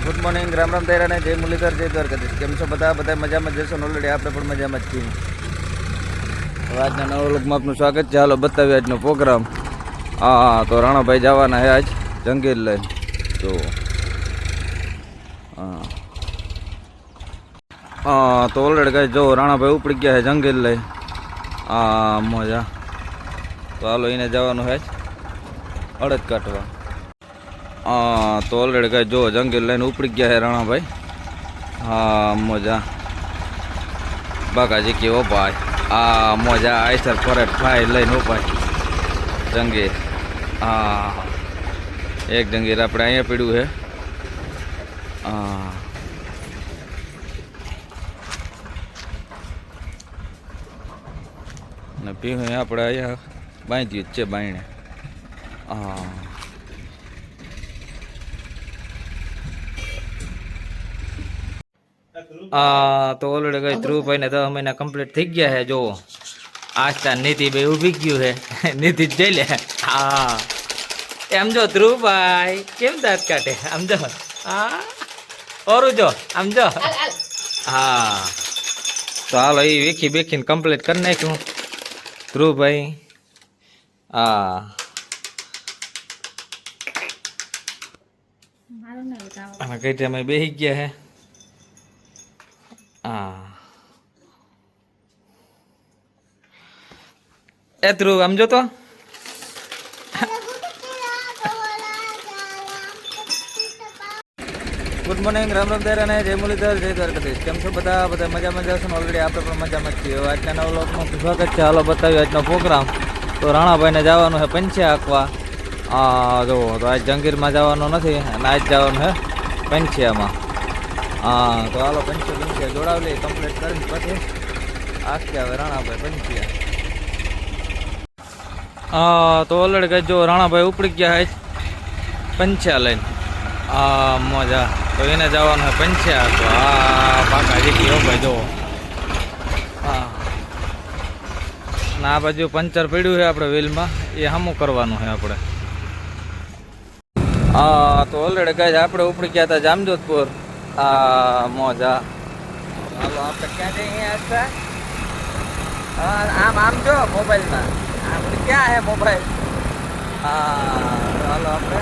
Good morning, Ram Ram તૈયાર ને જય મુરલીધર, જય દ્વારકાધીશ. કેમ છો બધા? બધા મજામાં જશો ને? ઓલરેડી આપણે પણ મજામાં જ છીએ. તો આજના નવા વ્લોગમાં આપનું સ્વાગત છે. હાલો બતાવીએ આજનો પ્રોગ્રામ. હા, તો રાણાભાઈ જવાના છે આજ જંગીર લઈને. તો હા, તો ઓલરેડી કાંઈ જો રાણાભાઈ ઉપડી ગયા છે જંગીર લઈ. હા, મજા. તો હાલો એને જવાનું છે અડદ કાઢવા. હા, તો ઓલરેડી કાંઈ જો જંગીર લઈને ઉપડી ગયા છે રાણાભાઈ. હા, મજા. બાકાજી કે ઓ ભાઈ, આ મજા આઈસર ફરેટ ફાઈ લઈને ઉપાય જંગીર. હા, એક જંગીર આપણે અહીંયા પીડ્યું છે. હા, ને પીવું આપણે અહીંયા બાંધ્યું જ છે બાયણે. હા, તો ઓલરેડી કઈ ધ્રુવભાઈ ને 10 મહિના કમ્પ્લીટ થઈ ગયા છે. જો આસ્થા નીતિ ભાઈ ઉભી ગયું છે. નીતિ જઈ લે. હા, એમ જો ધ્રુવભાઈ કેમ દાંત કાઢે, આમ જો. હા, ઓરું જો, આમ જો. હા, તો હાલો એ વેખી બેખીને કમ્પ્લીટ કરી નાખ્યું ધ્રુવભાઈ. હા, અને કઈ ટાઈમે બેસી ગયા હે. હા, એ ધ્રુવ આમ જો તો. ગુડ મોર્નિંગ, રામ રામ તૈયાર ને જય મુરલીધર, જય દ્વારકાધીશ. કેમ છો બધા? બધા મજામાં જશો ને? ઓલરેડી આપણે પણ મજામાં જ છીએ. આજના નવા વ્લોગમાં સ્વાગત છે. હાલો બતાવ્યું આજનો પ્રોગ્રામ. તો રાણાભાઈને જવાનું છે પંચ્યા આંકવા. જો તો આજ જંગીરમાં જવાનું નથી અને આજ જવાનું છે પંચ્યામાં. હા, તો હાલો પંચ્યા જોડાવી લઈએ, કમ્પ્લીટ કરીને પછી આંકી આવે રાણાભાઈ પંચ્યા. તો ઓલરેડી કઈ જો રાણાભાઈ ઉપડી ગયા છે પંચ્યા લઈને. હા, મજા. તો એને જવાનું હોય પંચ્યા. તો આ પાકા જીકી હો ભાઈ જુઓ. હા, ના આ બાજુ પંચર પડ્યું છે આપણે વ્હીલમાં, એ સામું કરવાનું છે આપણે. હા, તો ઓલરેડી કઈ આપણે ઉપડી ગયા હતા જામજોધપુર. હા, મજા. હાલો આપણે ક્યાં જઈએ આજતા? હા, આમ જો મોબાઈલમાં આપણે ક્યાં હે મોબાઈલ. હા, હાલો આપણે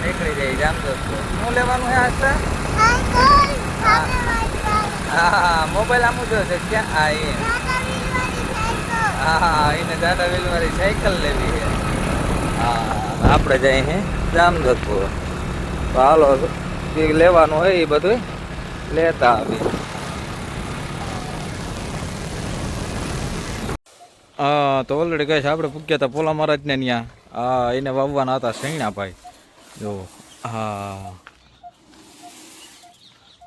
નીકળી જાય જામજોધપુર. શું લેવાનું છે આજતા? હા, મોબાઈલ આમ જો છે ક્યાં? હા, એ હા, એને દાદા વેલવાળી સાયકલ લેવી છે. હા, આપણે જઈએ હે જામજોધપુર. તો હાલો જે લેવાનું હોય એ બધું લેતા આવીએ. હા, તો ઓલરેડી કહે છે આપણે પૂગ્યા હતા પોલા મહારાજને ત્યાં. હા, એને વાવવાના હતા સૈણા ભાઈ જો. હા,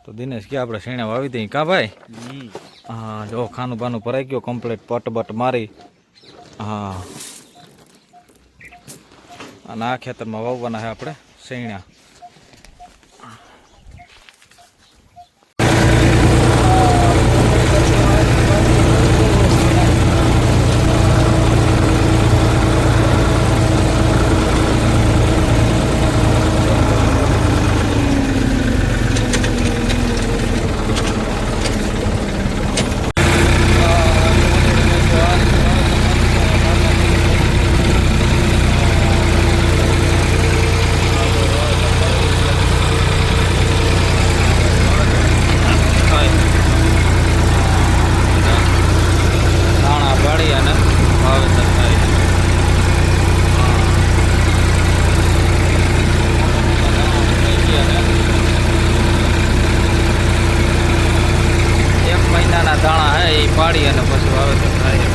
તો દિનેશ કે આપણે સૈણા વાવી દઈએ કા ભાઈ? હા, જો ખાનું બાનું ભરાઈ ગયો કમ્પ્લીટ, પટ બટ મારી. હા, અને આ ખેતરમાં વાવવાના છે આપણે સૈણા. દાણા હે એ પાડી અને પછી વાવેતર થાય.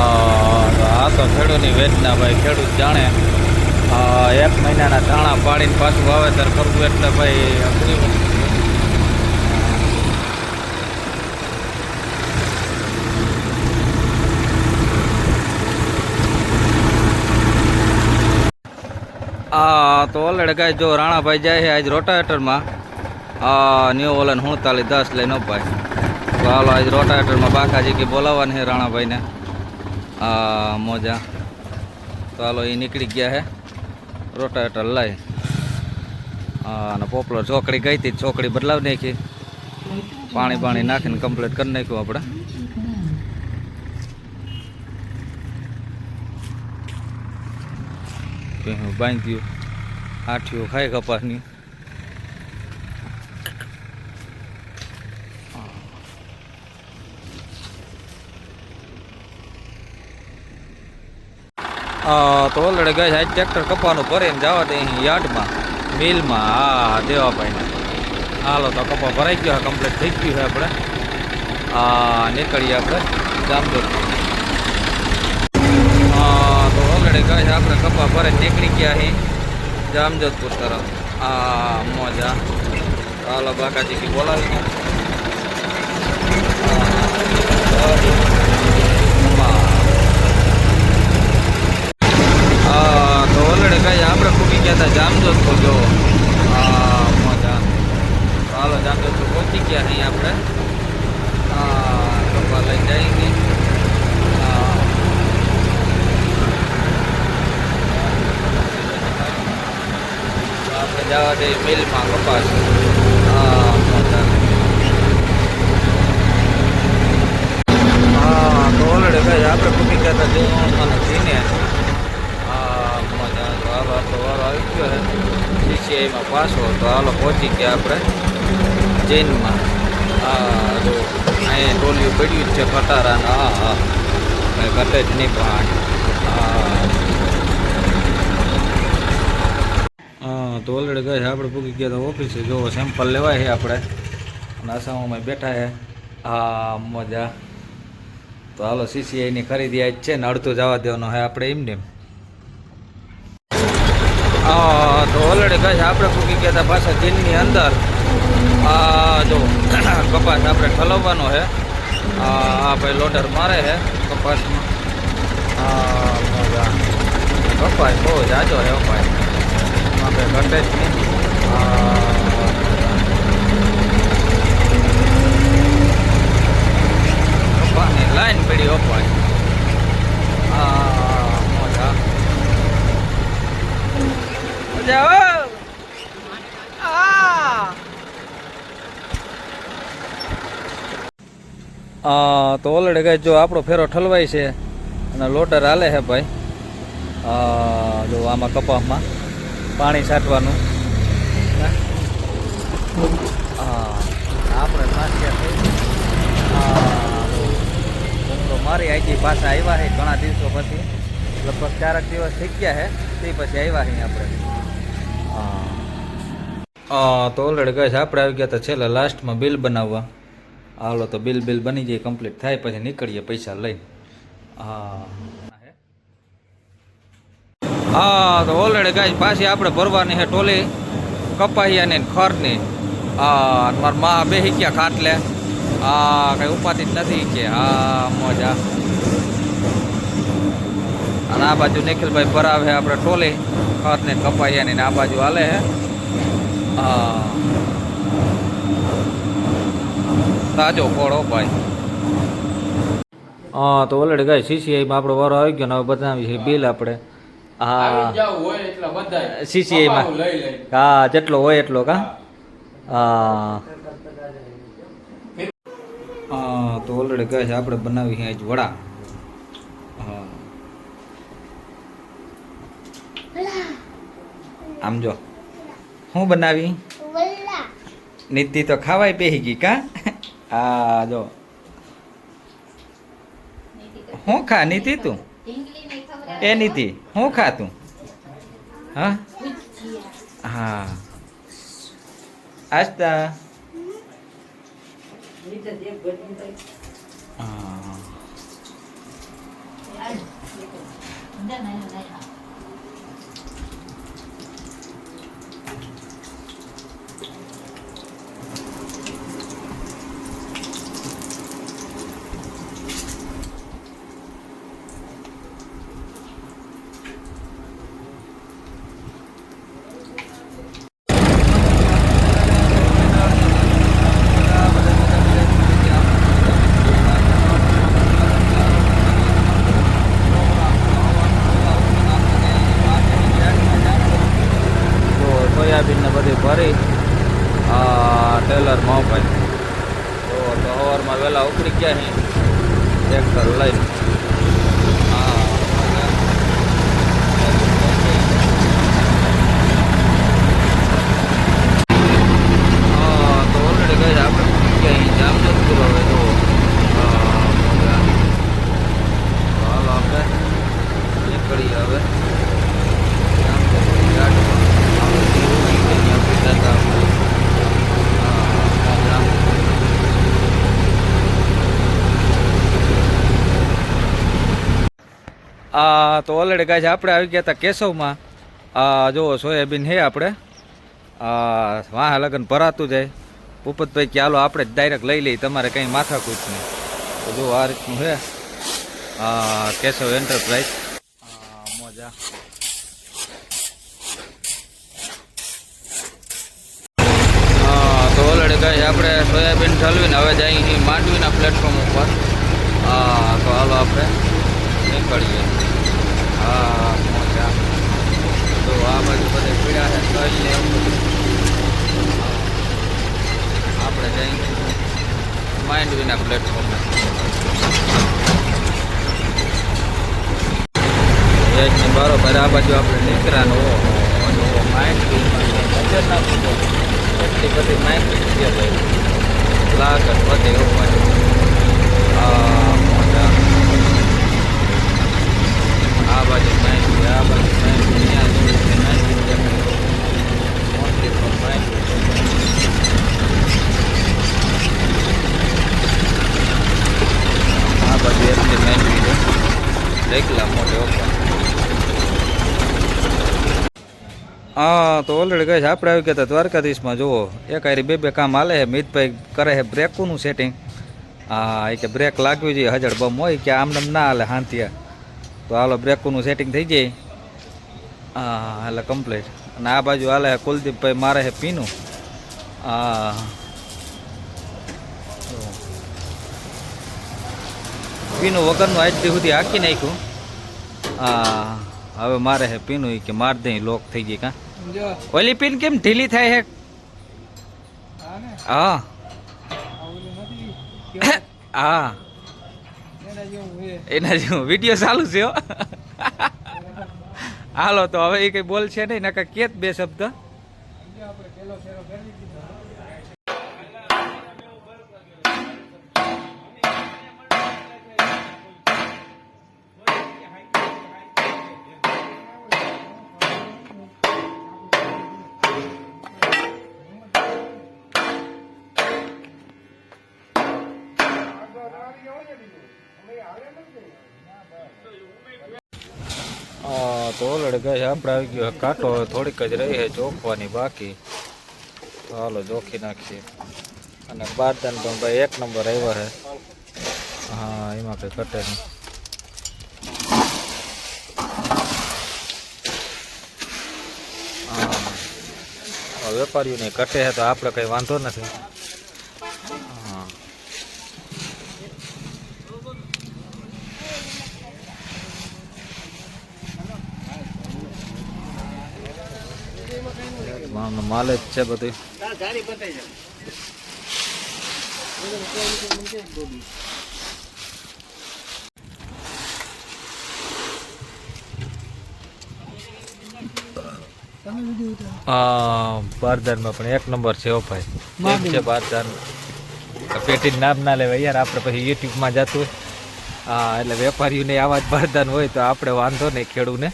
આ તો ખેડૂતની વેદના ભાઈ, ખેડૂત જાણે. 1 મહિનાના દાણા પાડીને પાછું વાવેતર કરવું એટલે ભાઈ અઘરી વસ્તુ. તો ઓલરેડી કાંઈ જો રાણાભાઈ જાય છે આજ રોટાવેટરમાં. ન્યૂ ઓલન 4710 લઈને ભાઈ. તો હાલો આજ રોટાવેટરમાં બાકાજી કે બોલાવવાની છે રાણાભાઈને. મોજા. તો હાલો એ નીકળી ગયા હે રોટાવેટર લઈ. હા, અને પોપલર ચોકડી ગઈ હતી, ચોકડી બદલાવી નાખી, પાણી નાખીને કમ્પ્લીટ કરી નાખ્યું આપણે. બાંધ્યું, આઠીઓ ખાઈ કપાસની. તો ઓલરેડી ગઈ આજ ટ્રેક્ટર કપાનું ભરીને જવા દે અહીં યાર્ડમાં, મિલમાં. હા, દેવાભાઈને હાલો તો કપા ભરાઈ ગયો, કમ્પ્લીટ થઈ ગયું છે આપણે. હા, નીકળીએ આપણે જામજોત. હા, તો ઓલરેડી ગઈ આપણે કપા ભરે નીકળી ગયા અહીં જામજોધપુર તરફ. હા, મોજા. હાલો બાકાજીથી બોલાવીને તો ઓલરેડી કઈ આપણે ફૂકી ગયા હતા જામજોધપુર. જો હા, મજા. હાલો જામજોધપુર પહોંચી ગયા અહીં આપણે. કપા લઈ જઈએ. આપણે જવા દઈએ મિલમાં કપાસ. હા, મજા. હા, તો ઓલરેડી કઈ આપણે ફૂકી ગયા હતા જેવું જીને. હાલો તો વારો આવી ગયો છે સીસીઆઈમાં પાછો. તો હાલો પહોંચી ગયા આપણે જૈનમાં. હા, જો અહીંયા ટોલિયું પડ્યું જ છે ખટારાના. હા, કંઈ ઘટે જ નહીં પણ. હા, તો ઓલરેડી ગઈ આપણે પૂકી ગયા તો ઓફિસે. જો સેમ્પલ લેવાય છે આપણે અને આસામમાં બેઠા છે. હા, મજા. તો હાલો સીસીઆઈની ખરીદી આજ છે ને અડધું જવા દેવાનો છે આપણે એમને. તો ઓલરેડી કહે છે આપણે ફૂકી ગયા હતા પાછા જીનની અંદર. જો કપાસ આપણે ઠલવવાનો છે. હા ભાઈ લોડર મારે છે કપાસમાં. મજા. કપાસ બહુ જાજો છે ભાઈ, આપણે ઘટે જ નહીં. કપાસની લાઈન પડી અપાય. મજા. તો ઓલરેડી ગઈ જો આપણો ફેરો ઠલવાય છે અને લોટર હાલે છે ભાઈ. જો આમાં કપાસમાં પાણી છાંટવાનું. આપણે મારી આજી પાછા આવ્યા છે ઘણા દિવસો પછી, લગભગ 4 દિવસ થઈ ગયા છે તે પછી આવ્યા છીએ આપણે. તો ઓલરેડી ગઈ આપણે આવી ગયા હતા છેલ્લે લાસ્ટમાં બિલ બનાવવા. હાલો તો બિલ બની જાય, કમ્પ્લીટ થાય પછી નીકળીએ પૈસા લઈને. તો ઓલરેડી ગઈ પાછી આપણે ભરવાની છે ટોલી કપાહિયાની ખરની. મારા મા બેસી ગયા ખાટલે. કઈ ઉપાધિ જ નથી કે. મજા. અને આ બાજુ નિખિલભાઈ ભરાવે આપણે ટોલી ખરને કપાહિયાની, આ બાજુ હાલે છે. તાજો ફોડો ભાઈ. તો ઓલરેડી ગઈ સીસીઆઈમાં આપણો વારો આવી ગયો ને હવે બનાવી છે બિલ આપણે. સીસીઆઈમાં જેટલો હોય એટલો. તો ઓલરેડી ગઈ છે આપણે બનાવી છે આજ વડા. આમ જો હું બનાવી નીતિ તો ખાવાય બેહી ગઈ કા. જો હું ખા નીતિ તું? એ નીતિ હું ખા તું? હા આસ્તા. ખેતરમાં ભાઈ તો સવારમાં વહેલા ઉપડી ગયા છે ટ્રેક્ટર લઈને. તો ઓલરેડી ગઈ આપણે ક્યાંય જામજોધપુર હવે તો હાલો આપણે નીકળીએ હવે તો ઓલરેડી ગાય આપણે આવી ગયા હતા કેશવમાં. જુઓ સોયાબીન હે આપણે વાહ લગન ભરાતું જાય. ભૂપતભાઈ કે હાલો આપણે જ ડાયરેક્ટ લઈ લઈએ, તમારે કંઈ માથાકૂટ નહીં. તો જો આ રીતનું છે કેશવ એન્ટરપ્રાઇઝ મોજા. તો ઓલરેડી ગાય આપણે સોયાબીન ઠલવીને હવે જઈએ માંડવીના પ્લેટફોર્મ ઉપર. તો હાલો આપણે નીકળીએ. મોજા તો આ બાજુ બધે પીડા છે તલ ને એવું બધું. આપણે જઈએ માંડવીના પ્લેટફોર્મે. એકની બરોબર આ બાજુ આપણે નીકળ્યાનો માંડવીમાં નજર નાખી એટલી બધી માંડવી છે ભાઈ, લાગત વધે એવું બાજુ. મોજા આ બાજુ માંડવી, આ બાજુ માંડવી, ત્યાં જોયું માંડવી મોટી પણ માંડવી. આ બાજુ એટલી માંડવી છે દેખલા મોટે ઓપન. તો ઓલરેડી ગઈ આપણે આવી ગયા હતા દ્વારકાધીશમાં. જુઓ એક હારી બે કામ હાલે છે. મિતભાઈ કરે છે બ્રેકોનું સેટિંગ. એ કે બ્રેક લાગવી જોઈએ, હજળ બમ હોય કે આમને ના હાલે હાંતિયા. તો હાલો બ્રેકોનું સેટિંગ થઈ જાય એટલે કમ્પ્લીટ. અને આ બાજુ હાલે કુલદીપભાઈ મારે છે પીનું. પીનું વગરનું આજ સુધી હાકી નાખ્યું. હવે મારે હે પીનું કે માર દઈ લોક થઈ ગઈ. કાં ઓલી પીન કેમ ઢીલી થાય છે? હા હા એના જેવું વિડીયો ચાલુ છે. હાલો તો હવે એ કઈ બોલ છે નહીં, નકા કેત બે શબ્દ. તો ઓલરેડી ગઈ આપણે આવી ગયો કાંટો, થોડીક જ રહી છે જોખવાની બાકી. તો હાલો જોખી નાખીએ. અને બારદાન પણ ભાઈ એક નંબર આવ્યો છે. હા એમાં કંઈ ઘટે નહીં. હા વેપારીઓને ઘટે છે તો આપણે કંઈ વાંધો નથી. માલ જ છે બધું. બારદાનમાં પણ એક નંબર છે. ઓ ભાઈ કેમ છે બારદાન? પેટી નામ ના લેવાય યાર, આપણે પછી યુટ્યુબમાં જતું હોય. એટલે વેપારીઓને આવા જ બારદાન હોય તો આપણે વાંધો નહીં ખેડૂને.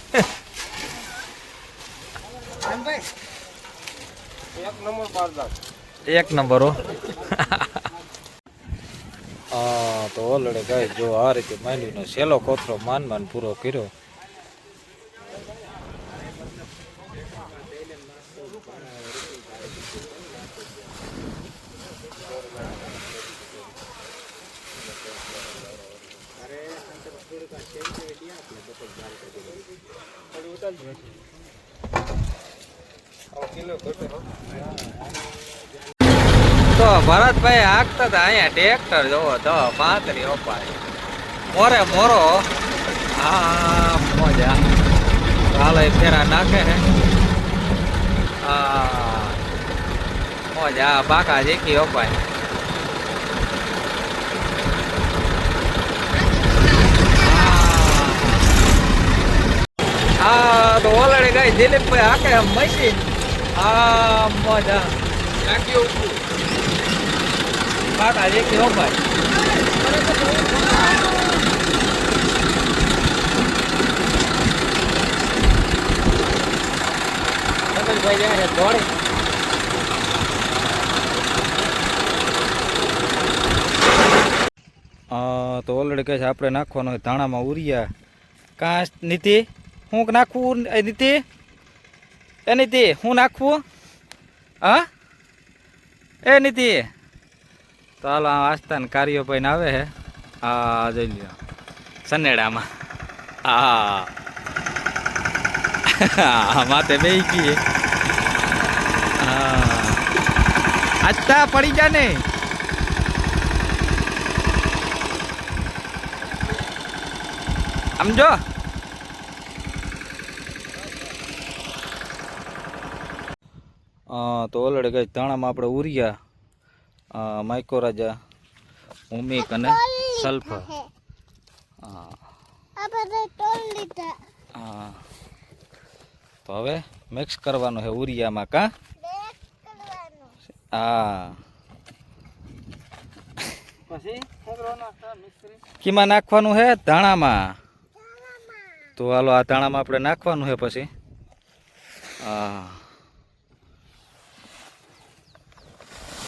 એક નંબર હો. તો ઓલરેડી ગાય જો આ રીતે માંડવીનો સેલો કોથરો માન પૂરો કર્યો. તો ભરતભાઈ હાંકતા હતા અહીંયા ટ્રેક્ટર જોવો તો 35 અપાય મોરે મોરો. હા મોજા હાલ ફેરા નાખે હે. મોજ મજા બાકા જેકી હો ભાઈ. હા તો ઓલરેડી ગઈ દિલીપભાઈ હાકે મશીન. હા મજા બાકા જેકી હો ભાઈ. ભાઈ જાય દોડી. તો ઓલરેડી કહે છે આપણે નાખવાનો હોય ધાણામાં ઉરિયા. કાં નીતિ હું નાખવું નીતિ? એ નીતિ હું નાખવું? હા એ નીતિ તો હાલો આસ્થાન કાર્યભાઈ આવે હે. હા જોઈ લ્યો સનેડામાં. હા હા માથે બે ગઈ. હા આસ્તા પડી જા ને. સમજો તો ઓલરેડી ગઈ ધાણામાં આપણે ઉરિયા માઇકો રાજા ઉમિક અને સલ્ફર. હા તો હવે મિક્સ કરવાનું છે ઉરિયામાં. કા હા કીમાં નાખવાનું છે? ધાણામાં. તો હાલો આ ધાણામાં આપણે નાખવાનું છે પછી. હા